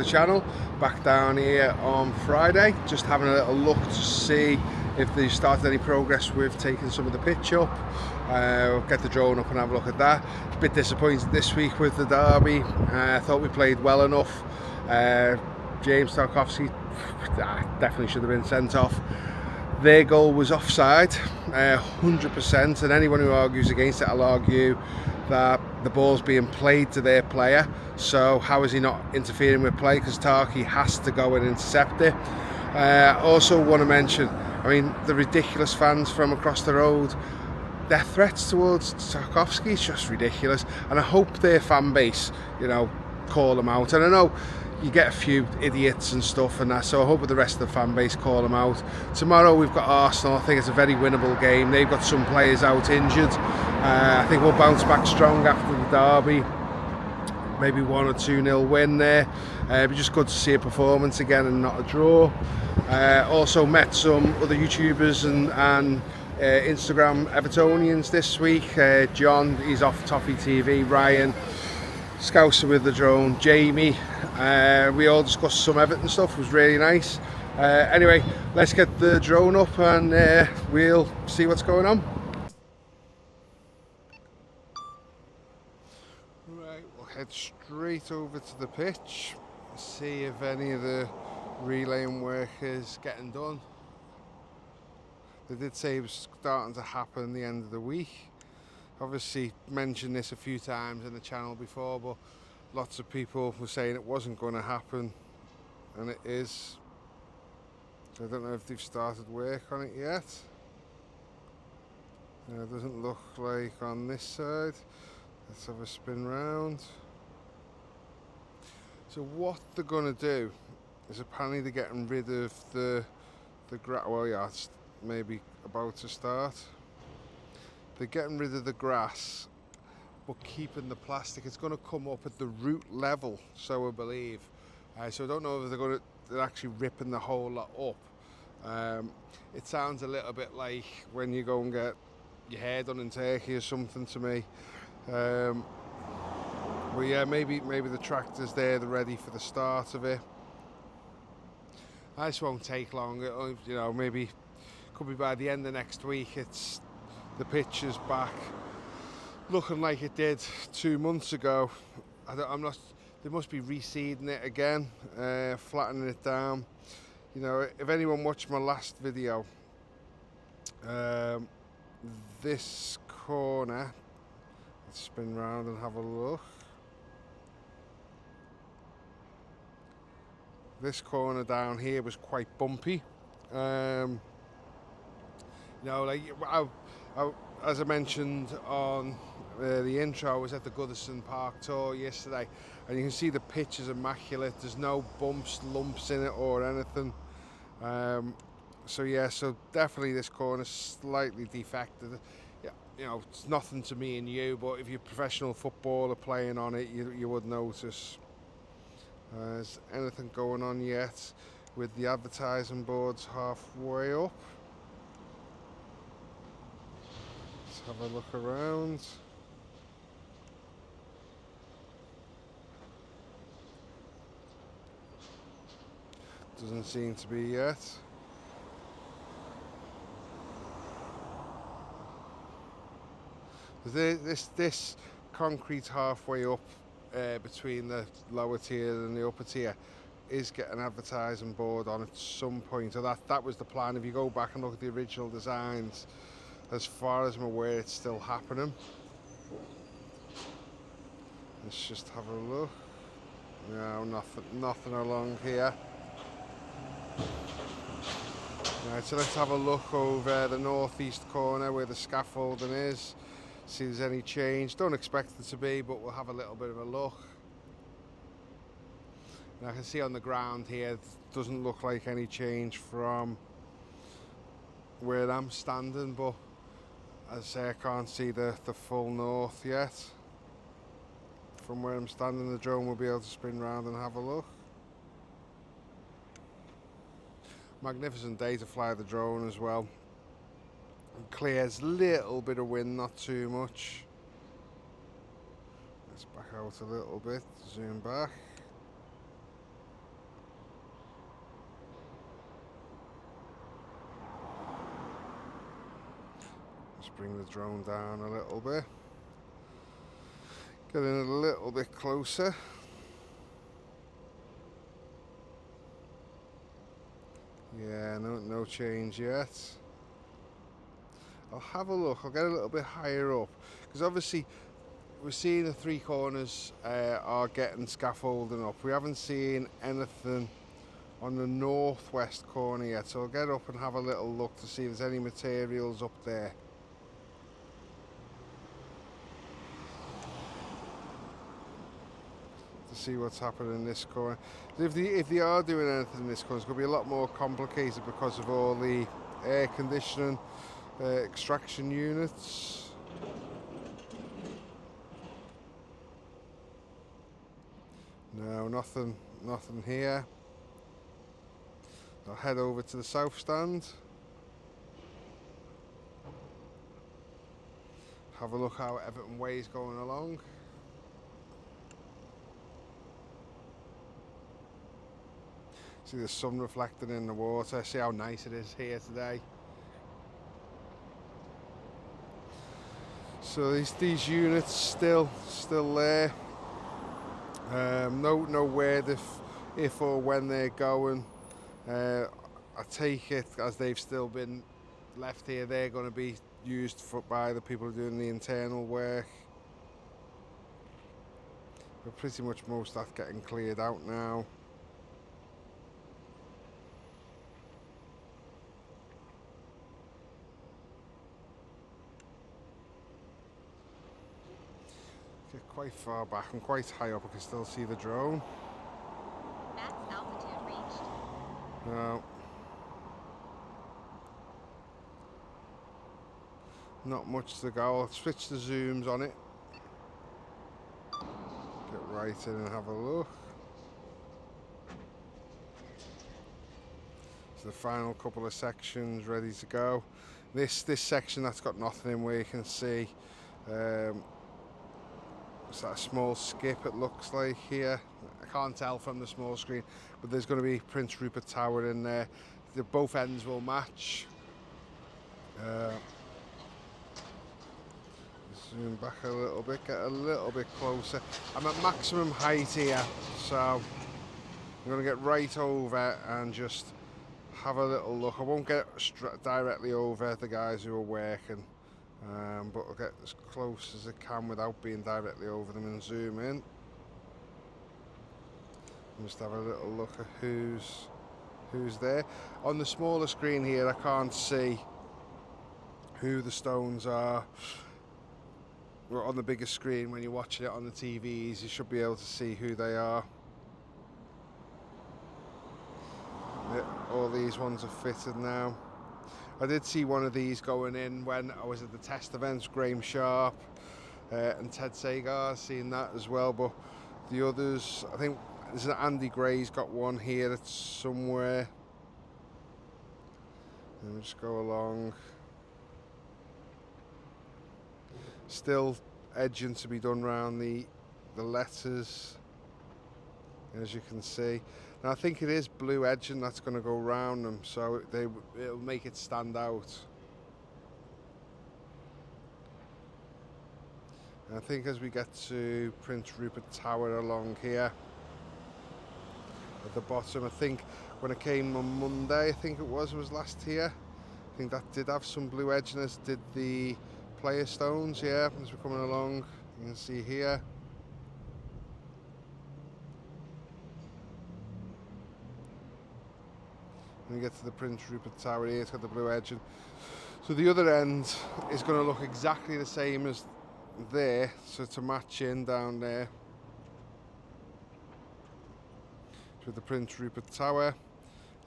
channel. Back down here on Friday, just having a little look to see if they've started any progress with taking some of the pitch up. Get the drone up and have a look at that. A bit disappointed this week with the derby. I thought we played well enough. James Tarkowski definitely should have been sent off. Their goal was offside, 100%, and anyone who argues against it will argue that the ball's being played to their player, so how is he not interfering with play? Because Tarky has to go and intercept it. Also want to mention, I mean, the ridiculous fans from across the road, their threats towards Tarkowski is just ridiculous, and I hope their fan base, call them out. And I know you get a few idiots and stuff and that, so I hope the rest of the fan base call them out. Tomorrow we've got Arsenal. I think it's a very winnable game. They've got some players out injured. I think we'll bounce back strong after the derby. Maybe 1 or 2-0 win there. It'd be just good to see a performance again and not a draw. Also met some other YouTubers and Instagram Evertonians this week. John, he's off Toffee TV. Ryan, Scouser with the drone, Jamie. We all discussed some Everton stuff. It was really nice. Anyway, let's get the drone up and we'll see what's going on. Right, we'll head straight over to the pitch, see if any of the relaying work is getting done. They did say it was starting to happen the end of the week. Obviously mentioned this a few times in the channel before, but lots of people were saying it wasn't going to happen, and it is. So I don't know if they've started work on it yet. It doesn't look like on this side. Let's have a spin round. So what they're going to do is apparently they're getting rid of the grass. Well, yeah, it's maybe about to start. They're getting rid of the grass, but keeping the plastic. It's going to come up at the root level, so I believe. So I don't know if they're actually ripping the whole lot up. It sounds a little bit like when you go and get your hair done in Turkey or something to me. But yeah, maybe the tractor's there, they're ready for the start of it. This won't take long. Maybe could be by the end of next week. The pitch is back looking like it did 2 months ago. They must be reseeding it again, flattening it down. If anyone watched my last video, this corner, let's spin round and have a look. This corner down here was quite bumpy. As I mentioned on the intro, I was at the Goodison Park tour yesterday, and you can see the pitch is immaculate. There's no bumps, lumps in it or anything. So definitely this corner's slightly defected. It's nothing to me and you, but if you're a professional footballer playing on it, you would notice. Is anything going on yet with the advertising boards halfway up? Let's have a look around. Doesn't seem to be yet. This concrete halfway up between the lower tier and the upper tier is getting an advertising board on at some point. So that was the plan. If you go back and look at the original designs, as far as I'm aware, it's still happening. Let's just have a look. No, nothing along here. Right, so let's have a look over the northeast corner where the scaffolding is. See if there's any change. Don't expect it to be, but we'll have a little bit of a look. And I can see on the ground here, it doesn't look like any change from where I'm standing, but as I say, I can't see the full north yet. From where I'm standing, the drone will be able to spin round and have a look. Magnificent day to fly the drone as well. Clears, little bit of wind, not too much. Let's back out a little bit, zoom back. Just bring the drone down a little bit. Get in a little bit closer. Yeah, no change yet. I'll have a look. I'll get a little bit higher up because obviously we're seeing the three corners are getting scaffolding up. We haven't seen anything on the northwest corner yet, so I'll get up and have a little look to see if there's any materials up there. To see what's happening in this corner. If they are doing anything in this corner, it's going to be a lot more complicated because of all the air conditioning extraction units. No, nothing here. I'll head over to the south stand. Have a look how Everton Way is going along. See the sun reflecting in the water. See how nice it is here today. So these units still there. No word if or when they're going. I take it as they've still been left here. They're going to be used by the people doing the internal work. But pretty much most of that getting cleared out now. Get quite far back and quite high up. I can still see the drone. Max altitude reached. No. Not much to go. I'll switch the zooms on it. Get right in and have a look. So the final couple of sections ready to go. This section that's got nothing in where you can see. It's that small skip it looks like here. I can't tell from the small screen, but there's going to be Prince Rupert Tower in there. Both ends will match. Zoom back a little bit, get a little bit closer. I'm at maximum height here, so I'm going to get right over and just have a little look. I won't get directly over the guys who are working. But I'll get as close as I can without being directly over them and zoom in. And just have a little look at who's there. On the smaller screen here, I can't see who the stones are. Well, on the bigger screen, when you're watching it on the TVs, you should be able to see who they are. Yeah, all these ones are fitted now. I did see one of these going in when I was at the test events, Graham Sharp and Ted Sagar, seen that as well, but the others, I think there's an Andy Gray's got one here that's somewhere. And we'll just go along. Still edging to be done around the letters, as you can see. Now I think it is blue edging that's going to go round them, so it'll make it stand out. And I think as we get to Prince Rupert Tower along here at the bottom, I think when I came on Monday, I think it was last here, I think that did have some blue edging, as did the player stones. Yeah, as we're coming along, you can see here. When you get to the Prince Rupert Tower here, it's got the blue edging. So the other end is going to look exactly the same as there, so to match in down there with the Prince Rupert Tower.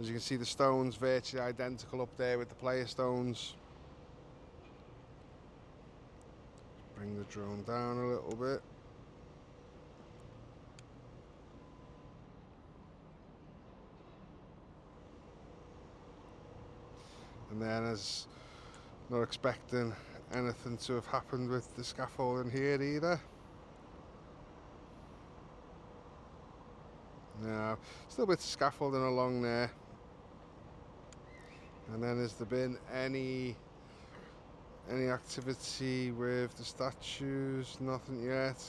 As you can see, the stones virtually identical up there with the player stones. Bring the drone down a little bit. And then, as not expecting anything to have happened with the scaffolding here either. No, still a bit of scaffolding along there. And then has there been any Any activity with the statues? Nothing yet.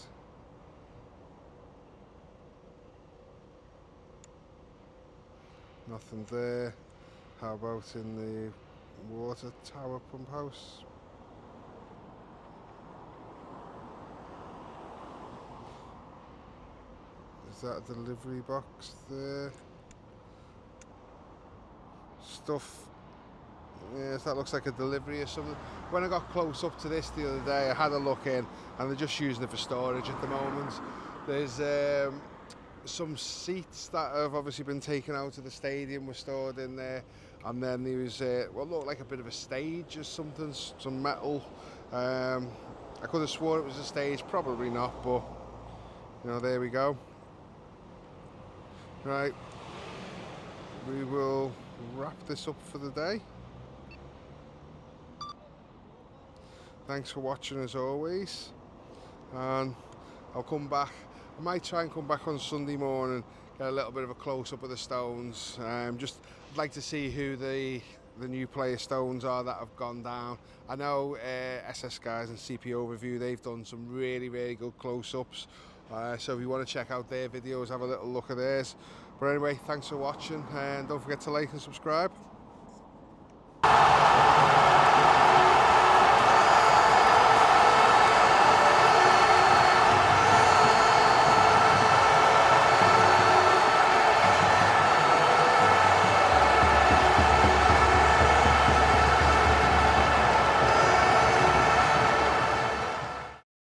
Nothing there. How about in the water tower pump house? Is that a delivery box there? Stuff. Yes, that looks like a delivery or something. When I got close up to this the other day, I had a look in, and they're just using it for storage at the moment. There's some seats that have obviously been taken out of the stadium were stored in there, and then there was what looked like a bit of a stage or something, some metal. I could have swore it was a stage, probably not, but you know, there we go. Right, we will wrap this up for the day. Thanks for watching as always, and I'll come back. I might try and come back on Sunday morning, get a little bit of a close-up of the stones. Just I'd like to see who the new player stones are that have gone down. I know SS Guys and CP Overview, they've done some really good close-ups. So if you want to check out their videos, have a little look at theirs. But anyway, thanks for watching, and don't forget to like and subscribe.